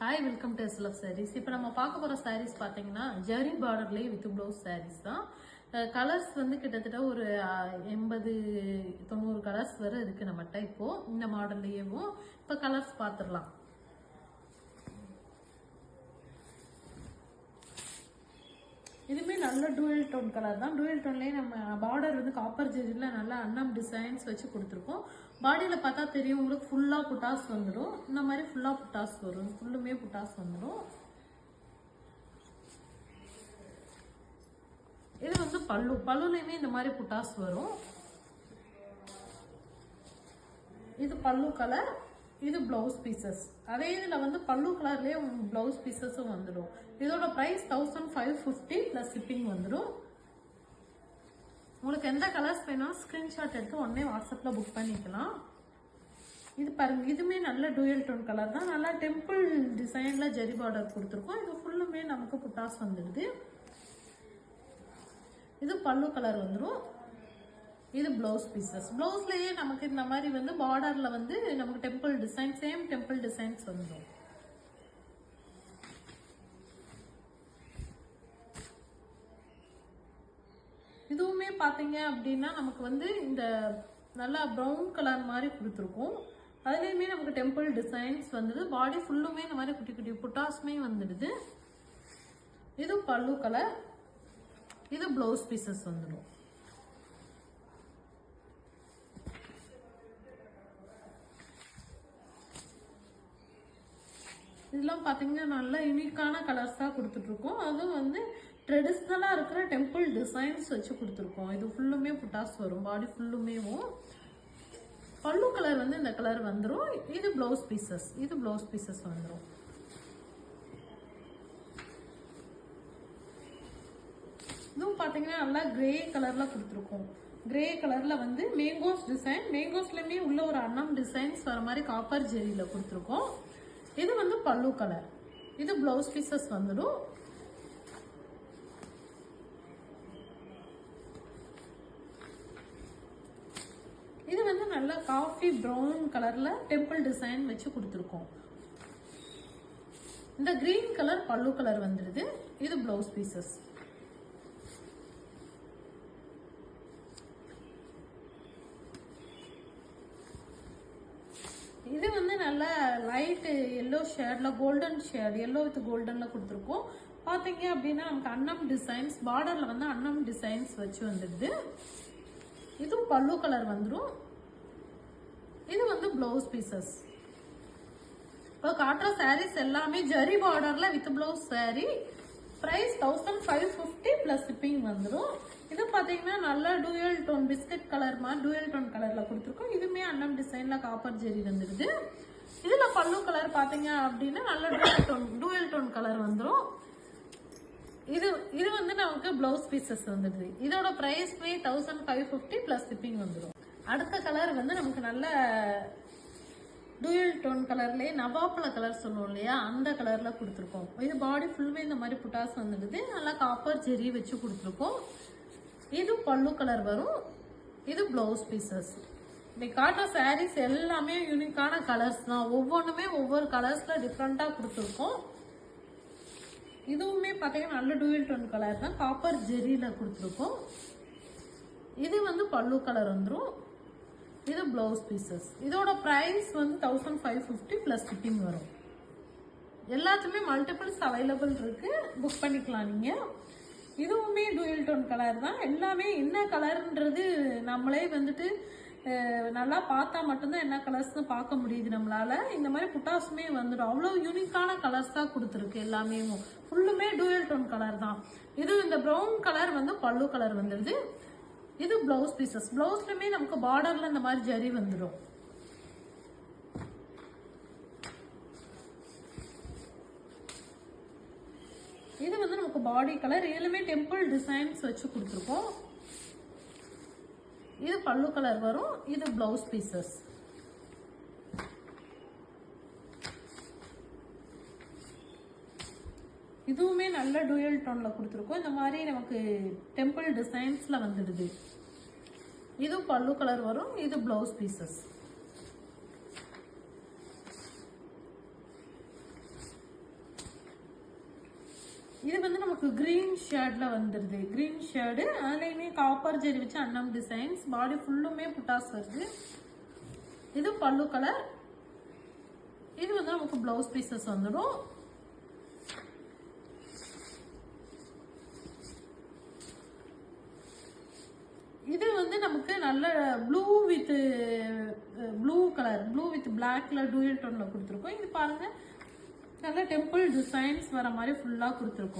Hi welcome to SLF sarees. இப்போ நம்ம பார்க்க போகிற சாரீஸ் பார்த்தீங்கன்னா ஜரி பார்டர்லேயே வித் ப்ளவுஸ் சாரீஸ் தான். கலர்ஸ் வந்து கிட்டத்தட்ட ஒரு 80-90 கலர்ஸ் வரை இருக்குது நம்மகிட்ட இப்போது இந்த மாடல்லையேவும். இப்போ கலர்ஸ் பார்த்துடலாம். இதுவுமே நல்ல டூயல் டோன் கலர் தான். டூயல் டோன்லேயே நம்ம பார்டர் வந்து காப்பர் ஜெரியில் நல்லா அன்னம் டிசைன்ஸ் வச்சு கொடுத்துருக்கோம். பாடியில் பார்த்தா தெரியும் உங்களுக்கு ஃபுல்லாக புட்டாஸ் வந்துடும். இந்த மாதிரி ஃபுல்லாக புட்டாஸ் வரும், ஃபுல்லுமே புட்டாஸ் வந்துடும். இது வந்து பல்லுலையுமே இந்த மாதிரி புட்டாஸ் வரும். இது பல்லு கலர், இது பிளவுஸ் பீசஸ். அதே இதில் வந்து பல்லு கலர்லேயே பிளவுஸ் பீசஸும் வந்துடும். இதோட ப்ரைஸ் 1550 ப்ளஸ் ஷிப்பிங் வந்துடும். உங்களுக்கு எந்த கலர்ஸ் வேணாலும் ஸ்க்ரீன்ஷாட் எடுத்து உடனே வாட்ஸ்அப்பில் புக் பண்ணிக்கலாம். இது பாருங்க, இதுவுமே நல்ல டூயல் டோன் கலர் தான். நல்லா டெம்பிள் டிசைனில் ஜரி பார்டர் கொடுத்துருக்கோம். இது ஃபுல்லுமே நமக்கு புட்டாஸ் வந்துடுது. இது பல்லு கலர் வந்துடும். இது பிளவுஸ் பீசஸ். பிளவுஸ்லயே நமக்கு இந்த மாதிரி வந்து பார்டர்ல வந்து நமக்கு temple design, same temple designs வந்துடும். இதுவுமே பாத்தீங்க அப்படின்னா நமக்கு வந்து இந்த நல்லா ப்ரௌன் கலர் மாதிரி கொடுத்துருக்கோம். அதுலேயுமே நமக்கு டெம்பிள் டிசைன்ஸ் வந்துடுது. பாடி ஃபுல்லுமே இந்த மாதிரி குட்டி குட்டி புட்டாஸ்மே வந்துடுது. இது பல்லு கலர், இது பிளவுஸ் பீசஸ் வந்துடும். இதெல்லாம் பார்த்தீங்கன்னா நல்ல யூனிக்கான கலர்ஸாக கொடுத்துட்ருக்கோம். அதுவும் வந்து ட்ரெடிஷ்னலாக இருக்கிற டெம்பிள் டிசைன்ஸ் வச்சு கொடுத்துருக்கோம். இது ஃபுல்லுமே புட்டாஸ் வரும், பாடி ஃபுல்லுமேவும். பல்லு கலர் வந்து இந்த கலர் வந்துடும். இது பிளவுஸ் பீசஸ், இது பிளவுஸ் பீசஸ் வந்துடும். இதுவும் பார்த்தீங்கன்னா நல்லா கிரே கலரில் கொடுத்துருக்கோம். கிரே கலரில் வந்து மேங்கோஸ் டிசைன், மேங்கோஸ்லையுமே உள்ள ஒரு அன்னம் டிசைன்ஸ் வர மாதிரி காப்பர் ஜெரியில் கொடுத்துருக்கோம். இது வந்து பல்லு கலர், இது பிளவுஸ் பீசஸ் வந்துடும். இது வந்து நல்ல காஃபி ப்ரௌன் கலர்ல டெம்பிள் டிசைன் வச்சு கொடுத்துருக்கோம். இந்த கிரீன் கலர் பல்லு கலர் வந்துடுது. இது பிளவுஸ் பீசஸ். இது வந்து நல்ல லைட் எல்லோ ஷேட்ல கோல்டன் ஷேட், எல்லோ வித் கோல்டன்ல கொடுத்துருக்கோம். பாத்தீங்க அப்படின்னா நமக்கு அன்னம் டிசைன்ஸ், பார்டர்ல வந்து அன்னம் டிசைன்ஸ் வச்சு வந்துடுது. இதுவும் பல்லு கலர் வந்துடும். இது வந்து பிளவுஸ் பீசஸ். இப்போ காட்டுற சாரீஸ் எல்லாமே ஜரி பார்டர்ல with blouse sari. Price 1550 plus shipping வந்துடும். இது பார்த்தீங்கன்னா நல்ல டூயல் டோன் பிஸ்கட் கலர் மாதிரி டூயல் டோன் கலர்ல கொடுத்துருக்கோம். இதுவுமே அன்னம் டிசைன்ல காப்பர் ஜெரி வந்துடுது. இதுல பல்லு கலர் பார்த்தீங்க அப்படின்னா நல்ல டூயல் டோன் கலர் வந்துடும். இது வந்து நமக்கு பிளவுஸ் பீசஸ் வந்துடுது. இதோட பிரைஸ்மே 1550 பிளஸ் ஷிப்பிங் வந்துடும். அடுத்த கலர் வந்து நமக்கு நல்ல டூயல் டோன் கலர்லயே நவாப்பழ கலர் சொல்லுவோம் இல்லையா, அந்த கலர்ல கொடுத்துருக்கோம். இது பாடி ஃபுல்லுமே இந்த மாதிரி புட்டாஸ் வந்துடுது. நல்லா காப்பர் ஜெரி வச்சு கொடுத்துருக்கோம். இது பல்லு கலர் வரும். இது பிளவுஸ் பீசஸ். இன்னைக்கு காட்டுற சாரீஸ் எல்லாமே யூனிக்கான கலர்ஸ் தான். ஒவ்வொன்றுமே ஒவ்வொரு கலர்ஸ்ல டிஃப்ரெண்டா கொடுத்துருக்கோம். இதுவுமே பார்த்தீங்கன்னா நல்ல டூயல் டோன் கலர் தான், காப்பர் ஜெரியில கொடுத்துருக்கோம். இது வந்து பல்லு கலர் வந்துடும். இது பிளவுஸ் பீசஸ். இதோட பிரைஸ் வந்து 1550 பிளஸ் ஷிப்பிங் வரும். எல்லாத்துமே மல்டிபிள்ஸ் அவைலபிள் இருக்கு, புக் பண்ணிக்கலாம் நீங்க. இதுவுமே டூயல் டோன் கலர் தான். எல்லாமே என்ன கலர்ன்றது நம்மளே வந்துட்டு நல்லா பார்த்தா மட்டும்தான் என்ன கலர்ஸ்னு பார்க்க முடியுது நம்மளால. இந்த மாதிரி புட்டாஸுமே வந்துடும். அவ்வளோ யூனிக்கான கலர்ஸ் தான் கொடுத்துருக்கு. எல்லாமே ஃபுல்லுமே டூயல் டோன் கலர் தான். இது இந்த ப்ரௌன் கலர் வந்து பல்லு கலர் வந்துடுது. இது பிளவுஸ் பீசஸ். பிளவுஸ்லயுமே நமக்கு பார்டர்ல இந்த மாதிரி ஜரி வந்துடும். இது வந்து நமக்கு பாடி கலர். இதுலயுமே டெம்பிள் டிசைன்ஸ் வச்சு கொடுத்துருக்கோம். இது பல்லு கலர் வரும். இது பிளவுஸ் பீசஸ். இதுவுமே நல்ல டூயல் டோன்ல கொடுத்துருக்கோம். இந்த மாதிரி நமக்கு டெம்பிள் டிசைன்ஸ்ல வந்துடுது. இது பல்லு கலர் வரும். இது பிளவுஸ் பீசஸ். இது வந்து நமக்கு கிரீன் ஷேட்ல வந்துருது. கிரீன் ஷேடு அதுலயுமே காப்பர் ஜெரி வச்சு அன்னம் டிசைன்ஸ். பாடி ஃபுல்லுமே புட்டாஸ் வருது. இது பல்லு கலர். இது வந்து நமக்கு பிளவுஸ் பீசஸ் வந்துடும். இது வந்து நமக்கு நல்ல blue with blue colour, blue with பிளாக்ல டூயல் டோன்ல கொடுத்துருக்கோம். இது பாருங்க நல்ல டெம்பிள் டிசைன்ஸ் வர மாதிரி ஃபுல்லா கொடுத்துருக்கோம்.